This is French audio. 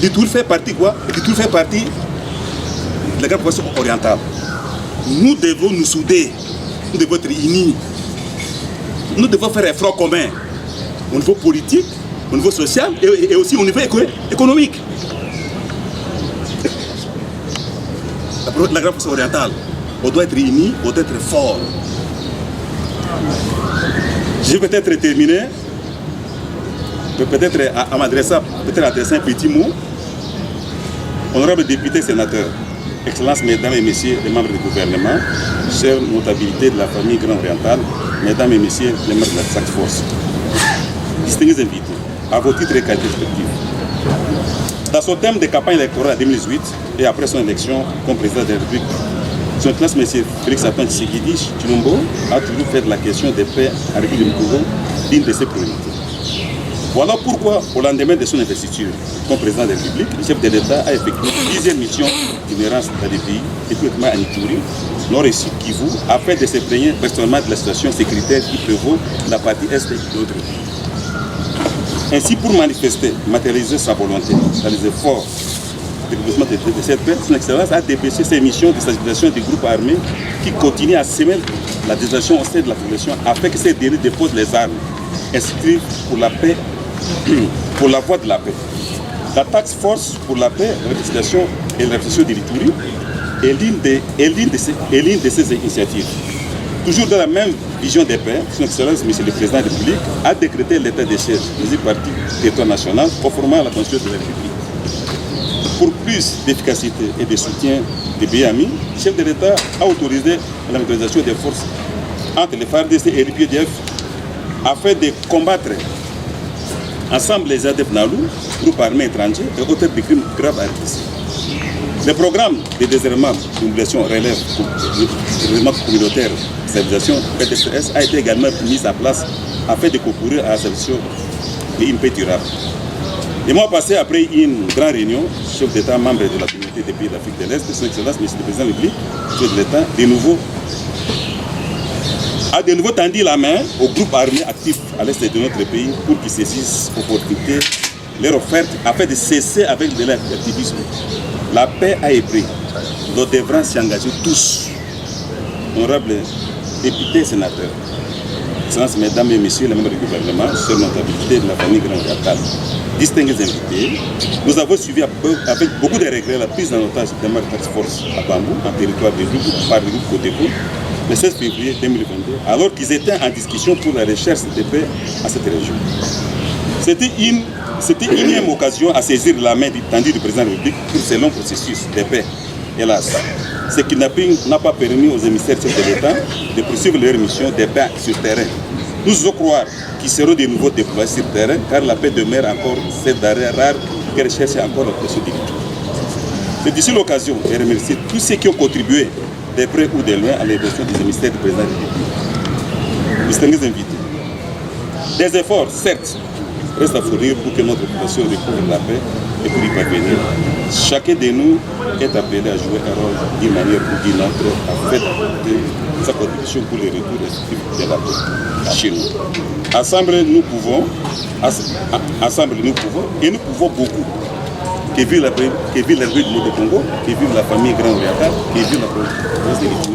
L'Itourie fait partie quoi? L'Itourie fait partie de la grande population orientale. Nous devons nous souder, nous devons être unis. Nous devons faire un front commun au niveau politique, au niveau social et aussi au niveau économique. La grande population orientale, on doit être unis, on doit être fort. Je vais peut-être terminer, peut-être à m'adresser, peut-être adresser un petit mot. Honorables députés, sénateurs, Excellences, Mesdames et Messieurs les membres du gouvernement, chères notabilités de la famille Grand Orientale, Mesdames et Messieurs les membres de la Task Force, distingués invités, à vos titres et qualités respectifs. Dans son thème de campagne électorale en 2018 et après son élection comme président de la République, son Excellence M. Félix-Antoine Tshisekedi Tshilombo a toujours fait de la question des paix à la République du Congo l'une de ses priorités. Voilà pourquoi, au lendemain de son investiture comme président de la République, le chef de l'État a effectué plusieurs missions d'itinérance dans les pays, et tout en Ituri, Nord et Sud Kivu, afin de se plaigner personnellement de la situation sécuritaire qui prévaut dans la partie est de notre pays. Ainsi, pour manifester, matérialiser sa volonté dans les efforts de développement de cette paix, son Excellence a dépêché ses missions de sensibilisation des groupes armés qui continuent à semer la désolation au sein de la population afin que ces derniers déposent les armes, inscrivent pour la paix, pour la voie de la paix. La Task Force pour la paix, la réconciliation et la réflexion de l'Ituri est l'une de ces initiatives. Toujours dans la même vision des paix, son Excellence, M. le Président de la République, a décrété l'état de siège des partis du territoire national conformément à la Constitution de la République. Pour plus d'efficacité et de soutien des pays amis, le chef de l'État a autorisé la mutualisation des forces entre les FARDC et l'UPDF afin de combattre ensemble les ADF Nalou, groupes armés étrangers et auteurs de crimes graves à RDC. Le programme de désarmement de mobilisation relève du règlement communautaire de stabilisation PDCS a été également mis en place afin de concourir à la stabilisation d'une paix durable. Les mois passés, après une grande réunion, chef d'État, membre de la communauté des pays d'Afrique de l'Est, son Excellence, M. le Président de la République, chef de l'État, a de nouveau tendu la main aux groupes armés actifs à l'est de notre pays pour qu'ils saisissent l'opportunité leur offerte afin de cesser avec l'activisme. La paix a été prise. Nous devrons s'y engager tous. Honorables députés et sénateurs, Excellences, Mesdames et Messieurs les membres du gouvernement, chers notabilités de la famille Grand Orientale, distingués invités, nous avons suivi avec beaucoup de regrets la prise en otage des membres de Task Force à Bambou, en territoire de Louga, par le groupe Codeco, le 16 février 2022, alors qu'ils étaient en discussion pour la recherche de paix à cette région. C'était une énième occasion à saisir la main tendue du président de la République pour ce long processus de paix. Hélas, ce qui n'a pas permis aux émissaires de l'État de poursuivre leur mission de paix sur terrain. Nous osons croire qu'ils seront de nouveau déployés sur terrain car la paix demeure encore cette denrée rare qui recherche encore la pression de l'État. C'est d'ici l'occasion de remercier tous ceux qui ont contribué de près ou de loin à l'élection des émissaires du président de la République. Distingués invités. Des efforts, certes, restent à fournir pour que notre population recouvre la paix et pour y parvenir. Chacun de nous est appelé à jouer un rôle d'une manière ou d'une autre afin d'apporter sa contribution pour le retour de la paix chez nous. Ensemble, nous pouvons et nous pouvons beaucoup. Que vive la République du Congo, que vive la famille Grand Orientale, que vive la province de l'Ituri.